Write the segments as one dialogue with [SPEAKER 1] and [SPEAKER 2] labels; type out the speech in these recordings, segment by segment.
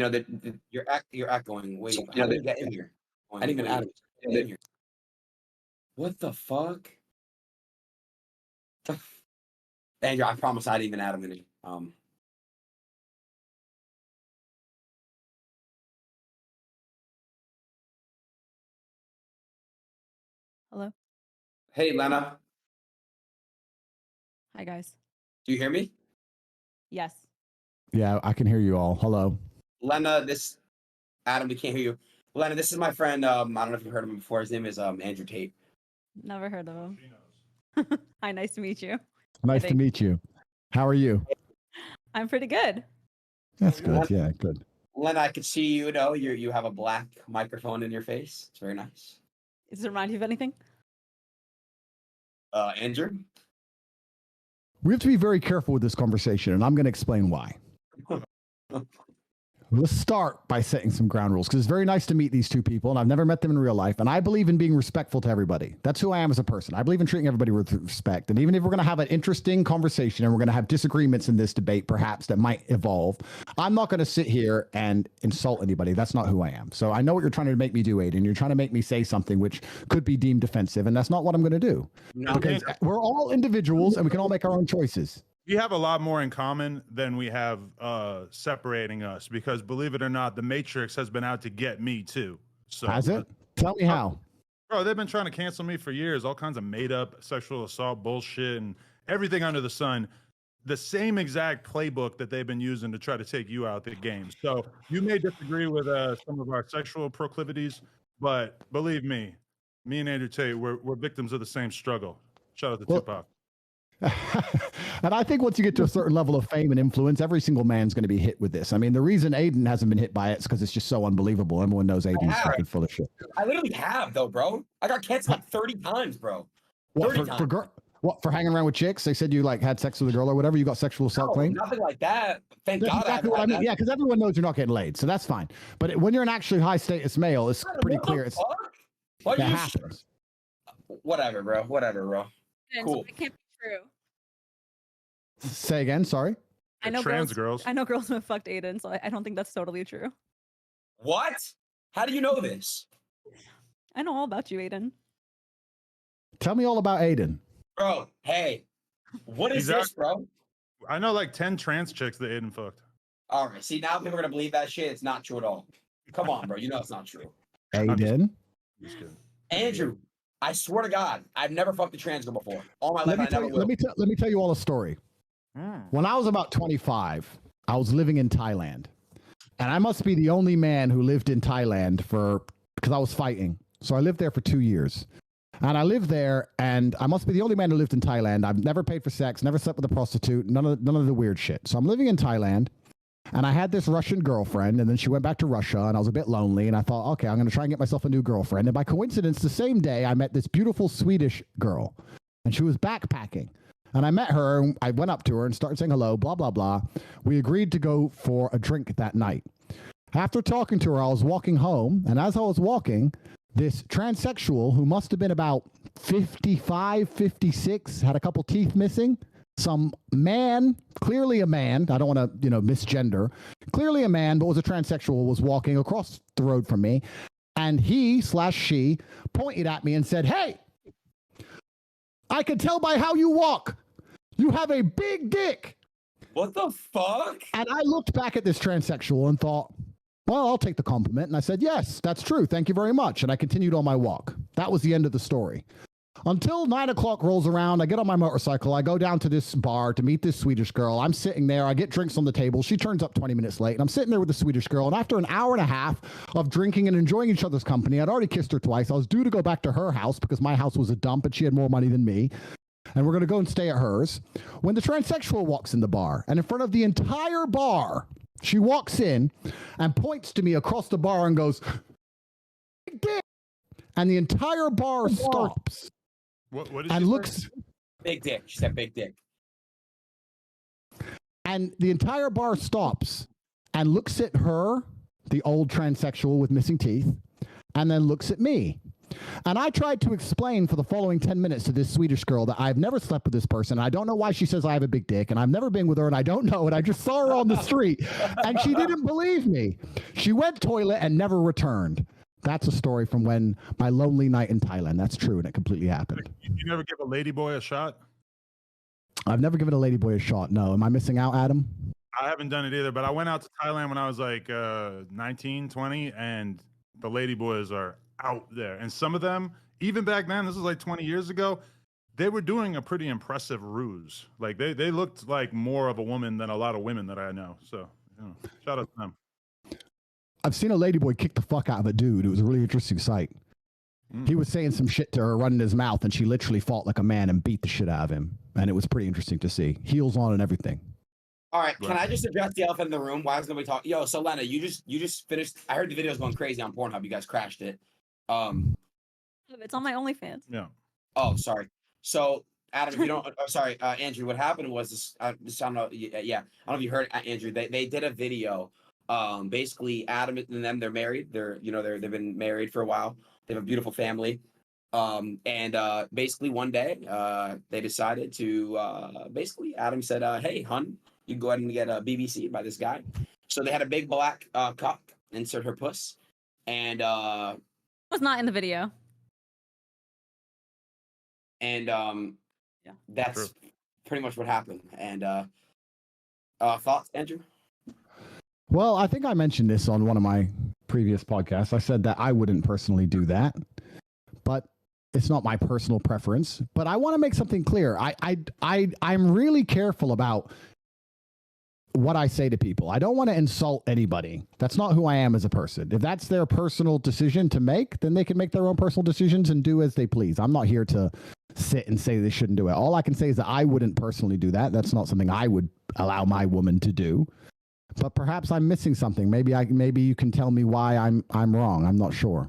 [SPEAKER 1] You know that you're echoing. Wait, how did you get in here? I didn't even add him in here. What the fuck? Andrew, I promise I didn't even add him in here.
[SPEAKER 2] Hello.
[SPEAKER 1] Hey, Lena.
[SPEAKER 2] Hi, guys.
[SPEAKER 1] Do you hear me?
[SPEAKER 2] Yes.
[SPEAKER 3] Yeah, I can hear you all. Hello.
[SPEAKER 1] Lena, Adam, we can't hear you. Lena, this is my friend. I don't know if you've heard of him before. His name is Andrew Tate.
[SPEAKER 2] Never heard of him. Hi, nice to meet you.
[SPEAKER 3] Nice to meet you. How are you?
[SPEAKER 2] I'm pretty good.
[SPEAKER 3] That's good. Yeah, good.
[SPEAKER 1] Lena, I could see you have a black microphone in your face. It's very nice.
[SPEAKER 2] Does it remind you of anything?
[SPEAKER 1] Andrew?
[SPEAKER 3] We have to be very careful with this conversation, and I'm going to explain why. Let's start by setting some ground rules, because it's very nice to meet these two people, and I've never met them in real life, and I believe in being respectful to everybody. That's who I am as a person. I believe in treating everybody with respect, and even if we're going to have an interesting conversation and we're going to have disagreements in this debate, perhaps, that might evolve, I'm not going to sit here and insult anybody. That's not who I am. So I know what you're trying to make me do, Aiden. You're trying to make me say something which could be deemed offensive, and that's not what I'm going to do. No, because we're all individuals, and we can all make our own choices.
[SPEAKER 4] We have a lot more in common than we have separating us, because believe it or not, the Matrix has been out to get me too. So
[SPEAKER 3] has it? Tell me how.
[SPEAKER 4] Bro, they've been trying to cancel me for years. All kinds of made up sexual assault bullshit and everything under the sun. The same exact playbook that they've been using to try to take you out the game. So you may disagree with some of our sexual proclivities, but believe me and Andrew Tate, we're victims of the same struggle. Shout out to Tupac.
[SPEAKER 3] And I think once you get to a certain level of fame and influence, every single man's going to be hit with this. I mean, the reason Aiden hasn't been hit by it is because it's just so unbelievable. Everyone knows Aiden's fucking full of shit.
[SPEAKER 1] I literally have, though, bro. I got canceled like 30 times, bro. 30 times.
[SPEAKER 3] For hanging around with chicks? They said you like had sex with a girl or whatever. You got sexual assault claim?
[SPEAKER 1] Nothing like that. Thank God.
[SPEAKER 3] Exactly what I mean. Yeah, because everyone knows you're not getting laid, so that's fine. But when you're an actually high status male, it's pretty clear. It happens.
[SPEAKER 1] Whatever, bro. Cool.
[SPEAKER 2] It can't be true.
[SPEAKER 3] Say again, sorry.
[SPEAKER 2] I know girls who have fucked Aiden, so I don't think that's totally true.
[SPEAKER 1] What? How do you know this?
[SPEAKER 2] I know all about you, Aiden.
[SPEAKER 3] Tell me all about Aiden.
[SPEAKER 1] Bro, hey. What is this, bro?
[SPEAKER 4] I know like 10 trans chicks that Aiden fucked.
[SPEAKER 1] All right. See, now people are going to believe that shit. It's not true at all. Come on, bro. You know it's not true.
[SPEAKER 3] Aiden?
[SPEAKER 1] Andrew, I swear to God, I've never fucked a trans girl before. All my life, I never will.
[SPEAKER 3] Let me tell you all a story. When I was about 25, I was living in Thailand. And I must be the only man who lived in Thailand because I was fighting. So I lived there for 2 years. And I lived there, and I must be the only man who lived in Thailand. I've never paid for sex, never slept with a prostitute, none of the weird shit. So I'm living in Thailand, and I had this Russian girlfriend, and then she went back to Russia, and I was a bit lonely, and I thought, okay, I'm going to try and get myself a new girlfriend. And by coincidence, the same day, I met this beautiful Swedish girl, and she was backpacking. And I met her, and I went up to her and started saying hello, blah, blah, blah. We agreed to go for a drink that night. After talking to her, I was walking home, and as I was walking, this transsexual who must have been about 55, 56, had a couple teeth missing. Some man, clearly a man, I don't want to, misgender, clearly a man, but was a transsexual, was walking across the road from me. And he/she pointed at me and said, "Hey, I can tell by how you walk. You have a big dick."
[SPEAKER 1] What the fuck?
[SPEAKER 3] And I looked back at this transsexual and thought, well, I'll take the compliment. And I said, yes, that's true. Thank you very much. And I continued on my walk. That was the end of the story. Until 9 o'clock rolls around, I get on my motorcycle. I go down to this bar to meet this Swedish girl. I'm sitting there. I get drinks on the table. She turns up 20 minutes late. And I'm sitting there with the Swedish girl. And after an hour and a half of drinking and enjoying each other's company, I'd already kissed her twice. I was due to go back to her house because my house was a dump and she had more money than me. And we're going to go and stay at hers. When the transsexual walks in the bar, and in front of the entire bar, she walks in and points to me across the bar and goes, "Big dick." And the entire bar stops.
[SPEAKER 4] What did
[SPEAKER 3] and
[SPEAKER 4] she
[SPEAKER 3] looks
[SPEAKER 4] say?
[SPEAKER 1] Big dick. She said big dick.
[SPEAKER 3] And the entire bar stops and looks at her, the old transsexual with missing teeth, and then looks at me. And I tried to explain for the following 10 minutes to this Swedish girl that I've never slept with this person. I don't know why she says I have a big dick, and I've never been with her, and I don't know. And I just saw her on the street, and she didn't believe me. She went toilet and never returned. That's a story from when my lonely night in Thailand. That's true, and it completely happened.
[SPEAKER 4] You never give a ladyboy a shot?
[SPEAKER 3] I've never given a ladyboy a shot. No. Am I missing out, Adam?
[SPEAKER 4] I haven't done it either, but I went out to Thailand when I was like 19, 20, and the ladyboys are out there. And some of them, even back then, this was like 20 years ago, they were doing a pretty impressive ruse. Like they looked like more of a woman than a lot of women that I know. So, shout out to them.
[SPEAKER 3] I've seen a ladyboy kick the fuck out of a dude. It was a really interesting sight. He was saying some shit to her, running his mouth, and she literally fought like a man and beat the shit out of him. And it was pretty interesting to see. Heels on and everything.
[SPEAKER 1] All right, can I just address the elephant in the room? Why is nobody talking? Yo, so Lena, you just finished. I heard the video's going crazy on Pornhub. You guys crashed it.
[SPEAKER 2] It's on my OnlyFans.
[SPEAKER 4] Yeah.
[SPEAKER 1] Oh, sorry. So Adam, if you don't, sorry, Andrew. What happened was this. I don't know. Yeah, I don't know if you heard Andrew. They did a video. Basically, Adam and them, they're married. They've been married for a while. They have a beautiful family. And basically one day, they decided to basically Adam said, "Hey, hun, you go ahead and get a BBC by this guy." So they had a big black cock insert her puss, and
[SPEAKER 2] Was not in the video.
[SPEAKER 1] And
[SPEAKER 2] yeah,
[SPEAKER 1] that's pretty much what happened. And thoughts, Andrew?
[SPEAKER 3] Well, I think I mentioned this on one of my previous podcasts. I said that I wouldn't personally do that, but it's not my personal preference. But I want to make something clear. I'm really careful about what I say to people. I don't want to insult anybody. That's not who I am as a person. If that's their personal decision to make, then they can make their own personal decisions and do as they please. I'm not here to sit and say they shouldn't do it. All I can say is that I wouldn't personally do that. That's not something I would allow my woman to do. But perhaps I'm missing something. Maybe you can tell me why I'm wrong. I'm not sure.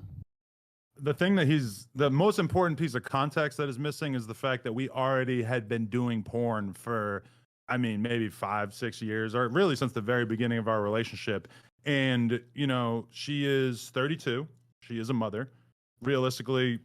[SPEAKER 4] The thing that the most important piece of context that is missing is the fact that we already had been doing porn for, I mean, maybe 5-6 years, or really since the very beginning of our relationship. And, she is 32. She is a mother. Realistically,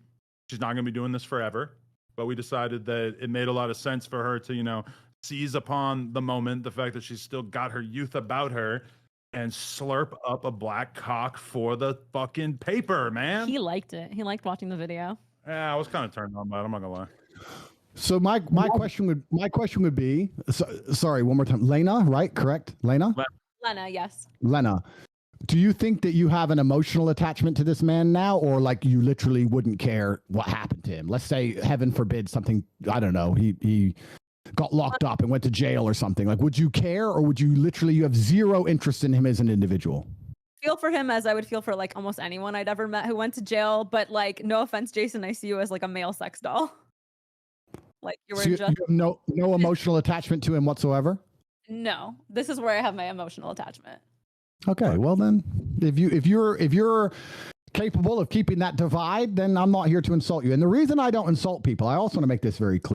[SPEAKER 4] she's not going to be doing this forever. But we decided that it made a lot of sense for her to, seize upon the moment, the fact that she's still got her youth about her, and slurp up a black cock for the fucking paper, man.
[SPEAKER 2] He liked it. He liked watching the video.
[SPEAKER 4] Yeah, I was kind of turned on by it. I'm not gonna lie.
[SPEAKER 3] So my question would be, sorry, one more time, Lena, right? Correct, Lena.
[SPEAKER 2] Lena, yes.
[SPEAKER 3] Lena, do you think that you have an emotional attachment to this man now, or like you literally wouldn't care what happened to him? Let's say, heaven forbid, something, I don't know, he got locked up and went to jail or something. Like, would you care, or would you have zero interest in him as an individual?
[SPEAKER 2] Feel for him as I would feel for like almost anyone I'd ever met who went to jail. But like, no offense, Jason, I see you as like a male sex doll. Like you were
[SPEAKER 3] so you have no emotional attachment to him whatsoever?
[SPEAKER 2] No, this is where I have my emotional attachment.
[SPEAKER 3] Okay, well then, if you're capable of keeping that divide, then I'm not here to insult you. And the reason I don't insult people, I also want to make this very clear.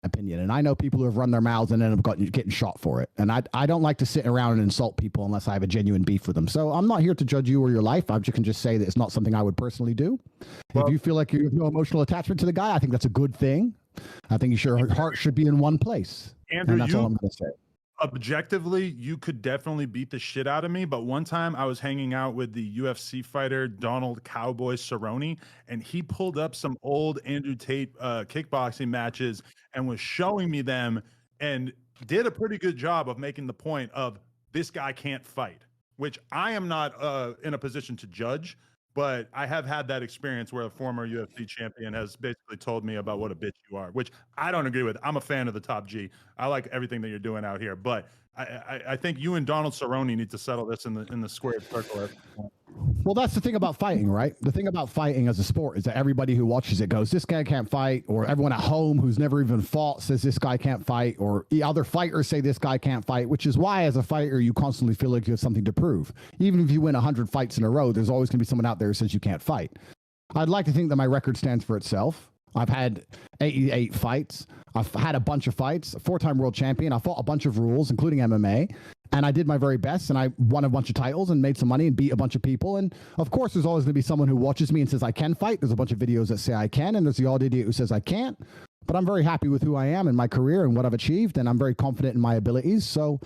[SPEAKER 3] Opinion, and I know people who have run their mouths and end up getting shot for it, and I don't like to sit around and insult people unless I have a genuine beef with them. So I'm not here to judge you or your life. I can just say that it's not something I would personally do. Well, if you feel like you have no emotional attachment to the guy, I think that's a good thing. I think your heart should be in one place.
[SPEAKER 4] Andrew,
[SPEAKER 3] and that's all I'm going to say.
[SPEAKER 4] Objectively, you could definitely beat the shit out of me, but one time I was hanging out with the UFC fighter Donald Cowboy Cerrone, and he pulled up some old Andrew Tate kickboxing matches and was showing me them, and did a pretty good job of making the point of this guy can't fight, which I am not in a position to judge, but I have had that experience where a former UFC champion has basically told me about what a bitch you are, which I don't agree with. I'm a fan of the Top G. I like everything that you're doing out here, but I think you and Donald Cerrone need to settle this in the squared circle.
[SPEAKER 3] Well, that's the thing about fighting, right? The thing about fighting as a sport is that everybody who watches it goes, this guy can't fight, or everyone at home who's never even fought says this guy can't fight, or other fighters say this guy can't fight, which is why as a fighter, you constantly feel like you have something to prove. Even if you win 100 fights in a row, there's always going to be someone out there who says you can't fight. I'd like to think that my record stands for itself. I've had 88 fights. I've had a bunch of fights, 4-time world champion. I fought a bunch of rules, including MMA. And I did my very best, and I won a bunch of titles and made some money and beat a bunch of people. And of course, there's always going to be someone who watches me and says I can fight. There's a bunch of videos that say I can, and there's the odd idiot who says I can't. But I'm very happy with who I am in my career and what I've achieved, and I'm very confident in my abilities. So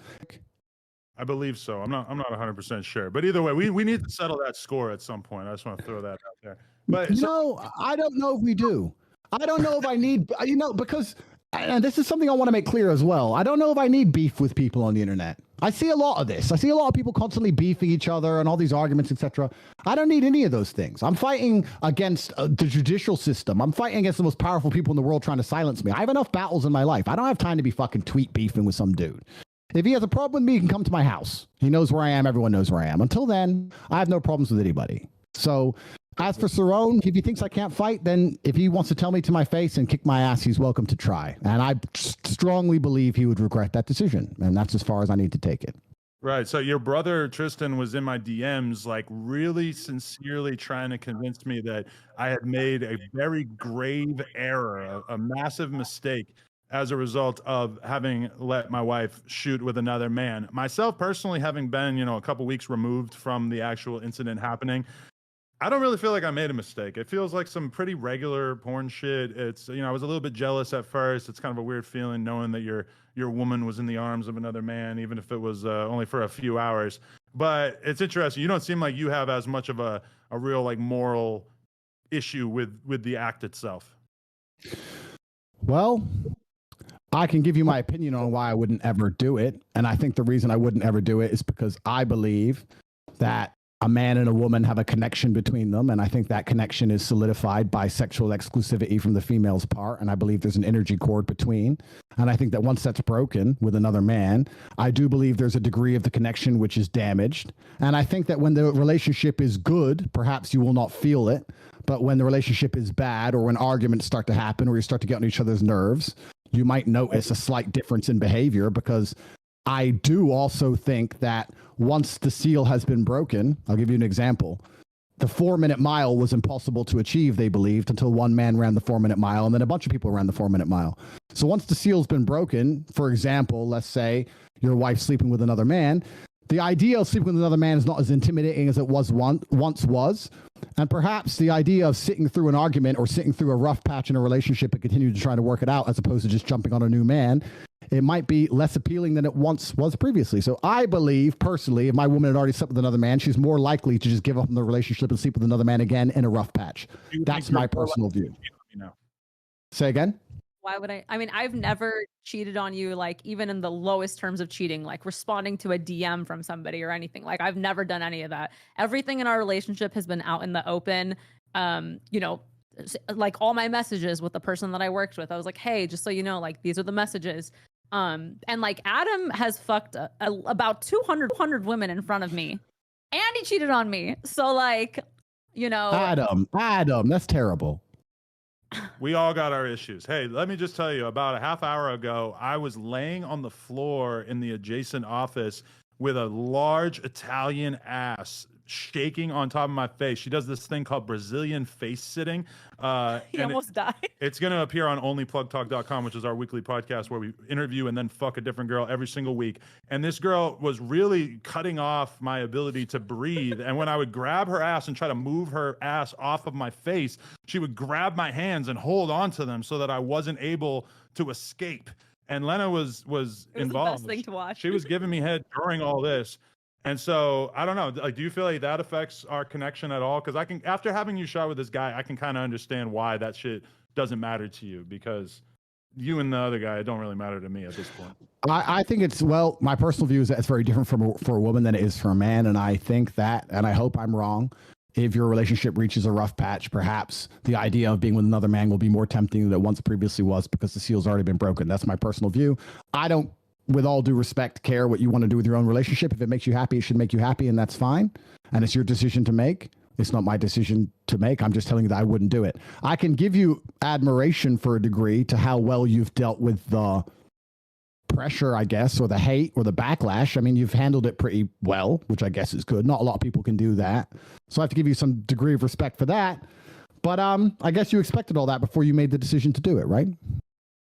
[SPEAKER 4] I believe so. I'm not 100% sure. But either way, we need to settle that score at some point. I just want to throw that out there. But
[SPEAKER 3] no, I don't know if we do. I don't know if I need, because and this is something I want to make clear as well. I don't know if I need beef with people on the internet. I see a lot of this. I see a lot of people constantly beefing each other and all these arguments, etc. I don't need any of those things. I'm fighting against the judicial system. I'm fighting against the most powerful people in the world trying to silence me. I have enough battles in my life. I don't have time to be fucking tweet beefing with some dude. If he has a problem with me, he can come to my house. He knows where I am. Everyone knows where I am. Until then, I have no problems with anybody. So as for Cerrone, if he thinks I can't fight, then if he wants to tell me to my face and kick my ass, he's welcome to try. And I strongly believe he would regret that decision. And that's as far as I need to take it.
[SPEAKER 4] Right. So your brother Tristan was in my DMs, like really sincerely trying to convince me that I had made a very grave error, a massive mistake as a result of having let my wife shoot with another man. Myself personally, having been, a couple weeks removed from the actual incident happening, I don't really feel like I made a mistake. It feels like some pretty regular porn shit. It's, I was a little bit jealous at first. It's kind of a weird feeling knowing that your woman was in the arms of another man, even if it was only for a few hours. But it's interesting. You don't seem like you have as much of a real like moral issue with the act itself.
[SPEAKER 3] Well, I can give you my opinion on why I wouldn't ever do it. And I think the reason I wouldn't ever do it is because I believe that a man and a woman have a connection between them. And I think that connection is solidified by sexual exclusivity from the female's part. And I believe there's an energy cord between. And I think that once that's broken with another man, I do believe there's a degree of the connection which is damaged. And I think that when the relationship is good, perhaps you will not feel it. But when the relationship is bad, or when arguments start to happen, or you start to get on each other's nerves, you might notice a slight difference in behavior, because I do also think that once the seal has been broken, I'll give you an example. The 4-minute mile was impossible to achieve, they believed, until one man ran the 4-minute mile, and then a bunch of people ran the 4-minute mile. So once the seal's been broken, for example, let's say your wife's sleeping with another man, the idea of sleeping with another man is not as intimidating as it was once was. And perhaps the idea of sitting through an argument or sitting through a rough patch in a relationship and continue to try to work it out, as opposed to just jumping on a new man, it might be less appealing than it once was previously. So I believe, personally, if my woman had already slept with another man, she's more likely to just give up on the relationship and sleep with another man again in a rough patch. That's my personal view. Say again?
[SPEAKER 2] Why would I mean, I've never cheated on you, like even in the lowest terms of cheating, like responding to a DM from somebody or anything. Like I've never done any of that. Everything in our relationship has been out in the open. Like all my messages with the person that I worked with, I was like, hey, just so you know, like these are the messages. And like Adam has fucked about 200 women in front of me, and he cheated on me. So like,
[SPEAKER 3] Adam, that's terrible.
[SPEAKER 4] We all got our issues. Hey, let me just tell you, about a half hour ago, I was laying on the floor in the adjacent office with a large Italian ass shaking on top of my face. She does this thing called Brazilian face sitting.
[SPEAKER 2] He almost died.
[SPEAKER 4] It's going to appear on onlyplugtalk.com, which is our weekly podcast where we interview and then fuck a different girl every single week. And this girl was really cutting off my ability to breathe. And when I would grab her ass and try to move her ass off of my face, she would grab my hands and hold on to them so that I wasn't able to escape. And Lena was involved.
[SPEAKER 2] The best thing to watch.
[SPEAKER 4] She was giving me head during all this. And so I don't know, like, do you feel like that affects our connection at all? Because I can, after having you shot with this guy, I can kind of understand why that shit doesn't matter to you, because you and the other guy, it don't really matter to me at this point.
[SPEAKER 3] I think it's, well, my personal view is that it's very different for a woman than it is for a man. And I think that, and I hope I'm wrong, if your relationship reaches a rough patch, perhaps the idea of being with another man will be more tempting than it once previously was, because the seal's already been broken. That's my personal view. I don't, with all due respect, care what you want to do with your own relationship. If it makes you happy, it should make you happy, and that's fine. And it's your decision to make. It's not my decision to make. I'm just telling you that I wouldn't do it. I can give you admiration for a degree to how well you've dealt with the pressure, I guess, or the hate or the backlash. I mean, you've handled it pretty well, which I guess is good. Not a lot of people can do that. So I have to give you some degree of respect for that. But I guess you expected all that before you made the decision to do it, right?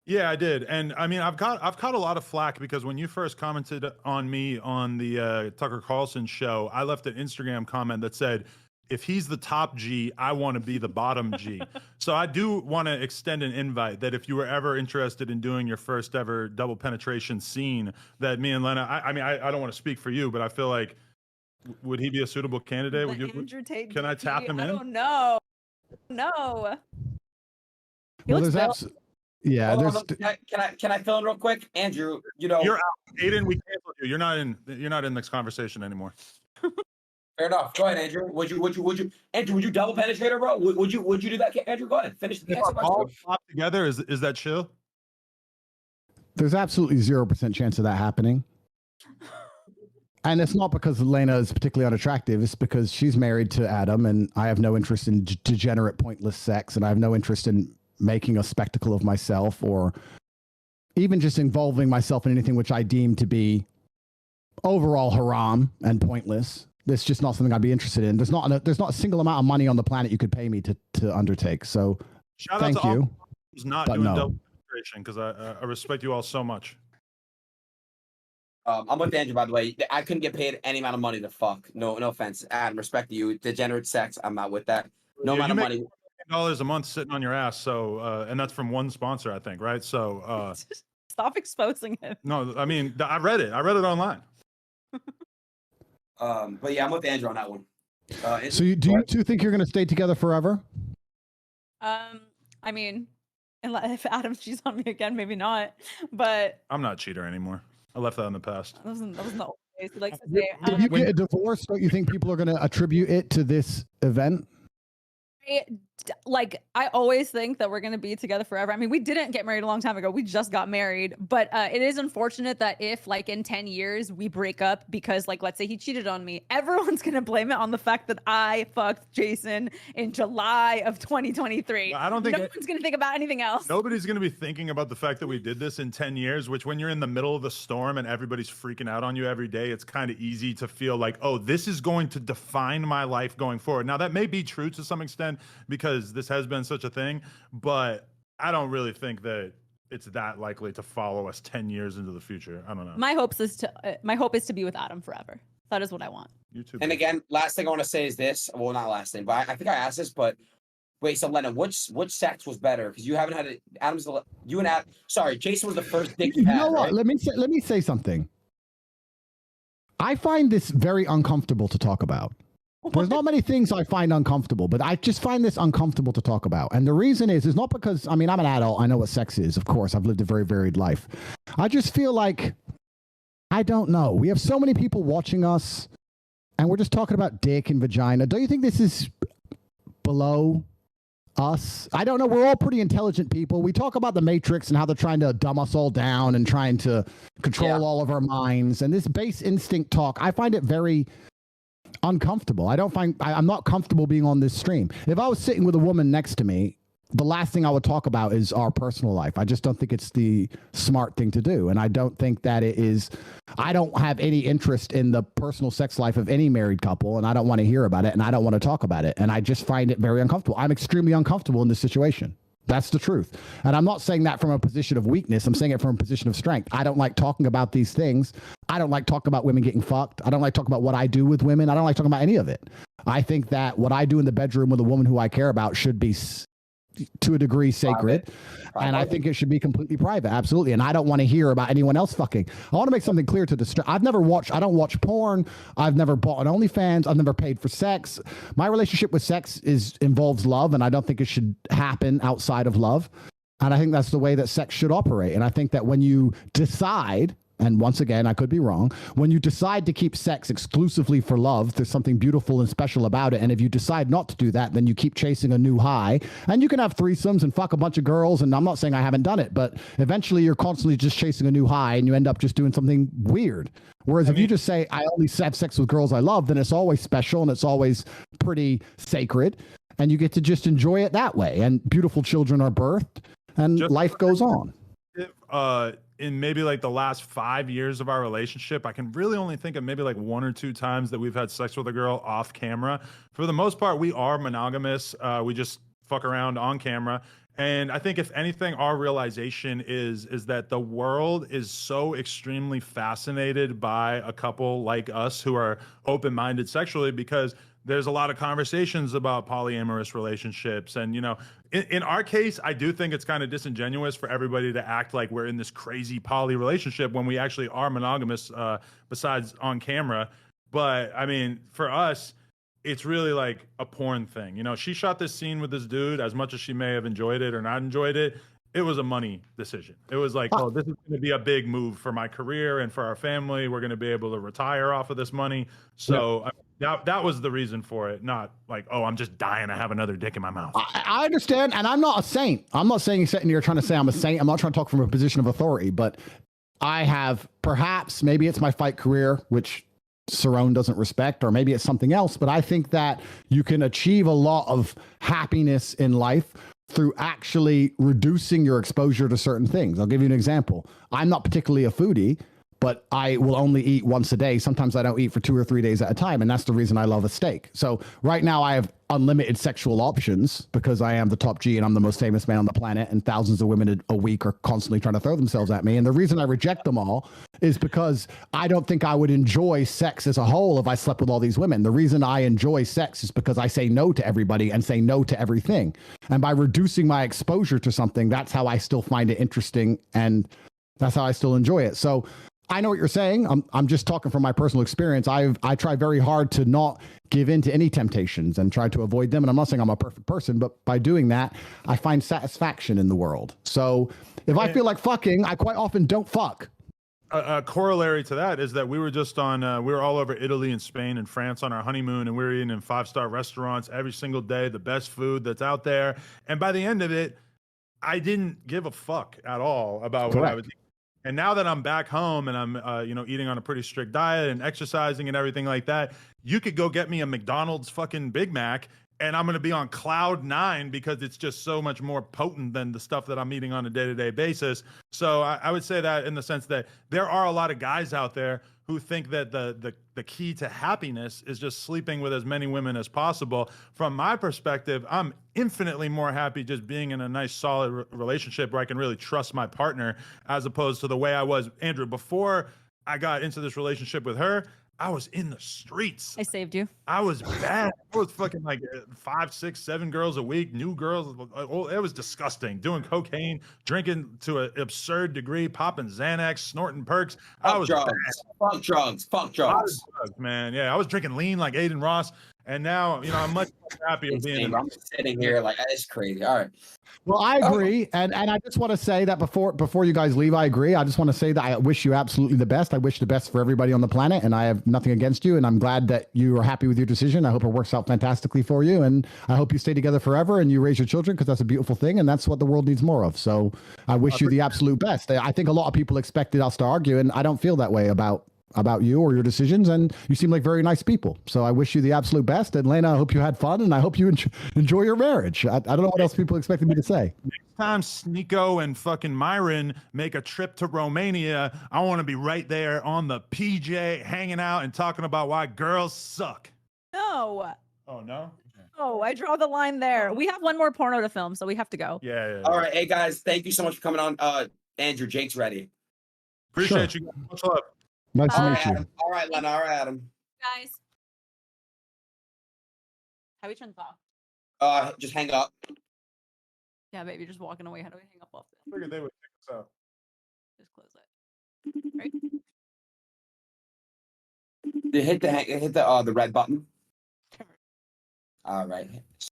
[SPEAKER 4] Yeah, I did, and I mean, I've caught a lot of flack because when you first commented on me on the Tucker Carlson show, I left an Instagram comment that said, "If he's the top G, I want to be the bottom G." So I do want to extend an invite that if you were ever interested in doing your first ever double penetration scene, that me and Lena, I mean, I don't want to speak for you, but I feel like would he be a suitable candidate? Would you?
[SPEAKER 2] Andrew Tate
[SPEAKER 4] Can I tap him in?
[SPEAKER 2] I don't know. No. He
[SPEAKER 3] Well,
[SPEAKER 2] looks
[SPEAKER 3] there's
[SPEAKER 2] built.
[SPEAKER 3] yeah,
[SPEAKER 1] Hold
[SPEAKER 3] there's
[SPEAKER 1] on, can I fill in real quick, Andrew? You know,
[SPEAKER 4] You're out, Aiden. We canceled you. You're not in this conversation anymore.
[SPEAKER 1] fair enough. Go ahead, Andrew. Andrew? Would you double penetrate her, bro? Would you do that, Andrew? Go ahead. Finish the
[SPEAKER 4] If
[SPEAKER 1] answer
[SPEAKER 4] our
[SPEAKER 1] question.
[SPEAKER 4] balls pop together, is that chill?
[SPEAKER 3] there's absolutely 0% chance of that happening. And it's not because Elena is particularly unattractive. It's because she's married to Adam, and I have no interest in degenerate, pointless sex, and I have no interest in making a spectacle of myself or even just involving myself in anything which I deem to be overall haram and pointless. It's just not something I'd be interested in. There's not a single amount of money on the planet you could pay me to undertake. So
[SPEAKER 4] Shout
[SPEAKER 3] thank
[SPEAKER 4] out to
[SPEAKER 3] you.
[SPEAKER 4] all who's not
[SPEAKER 3] but
[SPEAKER 4] doing
[SPEAKER 3] no.
[SPEAKER 4] double penetration because I respect you all so much.
[SPEAKER 1] I'm with Andrew, by the way. I couldn't get paid any amount of money to fuck. No offense, Adam. Respect to you. Degenerate sex. I'm not with that. No amount of money.
[SPEAKER 4] $10 a month sitting on your ass. So, and that's from one sponsor, I think, right? So,
[SPEAKER 2] Stop exposing him.
[SPEAKER 4] no, I mean, I read it online.
[SPEAKER 1] But yeah, I'm with Andrew on that one.
[SPEAKER 3] So do you two think you're going to stay together forever?
[SPEAKER 2] I mean, if Adam cheats on me again, maybe not. But
[SPEAKER 4] I'm not a cheater anymore. I left that in the past.
[SPEAKER 2] that wasn't the old days. He likes to say,
[SPEAKER 3] If you get a divorce, don't you think people are going to attribute it to this event?
[SPEAKER 2] I always think that we're going to be together forever. I mean, we didn't get married a long time ago. We just got married, but it is unfortunate that if like in 10 years we break up because like, let's say he cheated on me, everyone's going to blame it on the fact that I fucked Jason in July of 2023.
[SPEAKER 4] I don't think
[SPEAKER 2] no one's going to think about anything else.
[SPEAKER 4] Nobody's going to be thinking about the fact that we did this in 10 years, which when you're in the middle of the storm and everybody's freaking out on you every day, it's kind of easy to feel like, oh, this is going to define my life going forward. Now that may be true to some extent because this has been such a thing, but I don't really think that it's that likely to follow us 10 years into the future. I don't know.
[SPEAKER 2] My hope is to be with Adam forever. That is what I want.
[SPEAKER 4] You too.
[SPEAKER 1] And again, last thing I want to say is this. Well, not last thing, but I think I asked this. But wait, so Lennon, which sex was better? Because you haven't had it. You and Adam. Sorry, Jason was the first dick you
[SPEAKER 3] You
[SPEAKER 1] had.
[SPEAKER 3] know what?
[SPEAKER 1] Right?
[SPEAKER 3] Let me say something. I find this very uncomfortable to talk about. There's not many things I find uncomfortable, but I just find this uncomfortable to talk about. And the reason is not because, I mean, I'm an adult. I know what sex is. Of course, I've lived a very varied life. I just feel like, I don't know. We have so many people watching us and we're just talking about dick and vagina. Don't you think this is below us? I don't know. We're all pretty intelligent people. We talk about the Matrix and how they're trying to dumb us all down and trying to control all of our minds. And this base instinct talk, I find it very uncomfortable. I'm not comfortable being on this stream. If I was sitting with a woman next to me, the last thing I would talk about is our personal life. I just don't think it's the smart thing to do. And I don't think that it is. I don't have any interest in the personal sex life of any married couple, and I don't want to hear about it, and I don't want to talk about it. And I just find it very uncomfortable. I'm extremely uncomfortable in this situation. That's the truth. And I'm not saying that from a position of weakness. I'm saying it from a position of strength. I don't like talking about these things. I don't like talking about women getting fucked. I don't like talking about what I do with women. I don't like talking about any of it. I think that what I do in the bedroom with a woman who I care about should be to a degree sacred. And I think it should be completely private. Absolutely. And I don't want to hear about anyone else fucking. I want to make something clear to the I don't watch porn. I've never bought an OnlyFans. I've never paid for sex. My relationship with sex involves love, and I don't think it should happen outside of love. And I think that's the way that sex should operate. And I think that when you decide, and once again, I could be wrong, when you decide to keep sex exclusively for love, there's something beautiful and special about it. And if you decide not to do that, then you keep chasing a new high. And you can have threesomes and fuck a bunch of girls. And I'm not saying I haven't done it, but eventually you're constantly just chasing a new high and you end up just doing something weird. Whereas if you just say, I only have sex with girls I love, then it's always special and it's always pretty sacred. And you get to just enjoy it that way. And beautiful children are birthed and life goes on.
[SPEAKER 4] In maybe like the last 5 years of our relationship, I can really only think of maybe like 1 or 2 times that we've had sex with a girl off camera. For the most part, we are monogamous. We just fuck around on camera. And I think if anything, our realization is that the world is so extremely fascinated by a couple like us who are open-minded sexually, because there's a lot of conversations about polyamorous relationships. And, you know, in our case, I do think it's kind of disingenuous for everybody to act like we're in this crazy poly relationship when we actually are monogamous, besides on camera. But I mean, for us, it's really like a porn thing. You know, she shot this scene with this dude. As much as she may have enjoyed it or not enjoyed it, it was a money decision. It was like, oh, this is going to be a big move for my career and for our family. We're going to be able to retire off of this money. So that was the reason for it. Not like, oh, I'm just dying to have another dick in my mouth.
[SPEAKER 3] I understand, and I'm not a saint. I'm not saying you're sitting here trying to say I'm a saint. I'm not trying to talk from a position of authority, but I have, perhaps, maybe it's my fight career, which Cerrone doesn't respect, or maybe it's something else, but I think that you can achieve a lot of happiness in life through actually reducing your exposure to certain things. I'll give you an example. I'm not particularly a foodie, but I will only eat once a day. Sometimes I don't eat for 2 or 3 days at a time, and that's the reason I love a steak. So right now I have unlimited sexual options because I am the top G and I'm the most famous man on the planet, and thousands of women a week are constantly trying to throw themselves at me. And the reason I reject them all is because I don't think I would enjoy sex as a whole if I slept with all these women. The reason I enjoy sex is because I say no to everybody and say no to everything. And by reducing my exposure to something, that's how I still find it interesting, and that's how I still enjoy it. So I know what you're saying. I'm just talking from my personal experience. I try very hard to not give in to any temptations and try to avoid them. And I'm not saying I'm a perfect person, but by doing that, I find satisfaction in the world. So if I feel like fucking, I quite often don't fuck.
[SPEAKER 4] A corollary to that is that we were just on, we were all over Italy and Spain and France on our honeymoon, and we were eating in 5-star restaurants every single day, the best food that's out there. And by the end of it, I didn't give a fuck at all about what I was eating. And now that I'm back home and I'm, you know, eating on a pretty strict diet and exercising and everything like that, you could go get me a McDonald's fucking Big Mac and I'm going to be on cloud 9 because it's just so much more potent than the stuff that I'm eating on a day-to-day basis. So I would say that in the sense that there are a lot of guys out there who think that the key to happiness is just sleeping with as many women as possible. From my perspective, I'm infinitely more happy just being in a nice, solid relationship where I can really trust my partner, as opposed to the way I was, Andrew, before I got into this relationship with her. I was in the streets.
[SPEAKER 2] I saved you.
[SPEAKER 4] I was bad. I was fucking like 5, 6, 7 girls a week, new girls. It was disgusting. Doing cocaine, drinking to an absurd degree, popping Xanax, snorting perks.
[SPEAKER 1] Fuck drugs,
[SPEAKER 4] man. Yeah, I was drinking lean like Aiden Ross, and now, you know, I'm much happier being.
[SPEAKER 1] I'm sitting here like, it's crazy. All right.
[SPEAKER 3] Well, I agree, and I just want to say that before you guys leave, I agree. I just want to say that I wish you absolutely the best. I wish the best for everybody on the planet, and I have nothing against you. And I'm glad that you are happy with your decision. I hope it works out fantastically for you, and I hope you stay together forever and you raise your children, because that's a beautiful thing, and that's what the world needs more of. So I wish you the absolute best. I think a lot of people expected us to argue, and I don't feel that way about you or your decisions, and you seem like very nice people. So I wish you the absolute best. And Lena, I hope you had fun, and I hope you enjoy your marriage. I don't know what else people expected me to say.
[SPEAKER 4] Next time Sneeko and fucking Myron make a trip to Romania, I want to be right there on the PJ hanging out and talking about why girls suck.
[SPEAKER 2] No.
[SPEAKER 4] Oh, no?
[SPEAKER 2] Oh, I draw the line there. We have one more porno to film, so we have to go.
[SPEAKER 4] Yeah.
[SPEAKER 1] All right. Hey, guys, thank you so much for coming on. Andrew, Jake's ready.
[SPEAKER 4] Appreciate you guys. Much love.
[SPEAKER 3] Nice to meet you.
[SPEAKER 1] Adam. All right, Lena. All right, Adam.
[SPEAKER 2] Guys. How do we turn this off?
[SPEAKER 1] Just hang up.
[SPEAKER 2] Yeah, baby, just walking away. How do we hang up off this?
[SPEAKER 4] I figured they would pick us up.
[SPEAKER 2] Just close it. Right?
[SPEAKER 1] Hit the red button. All right.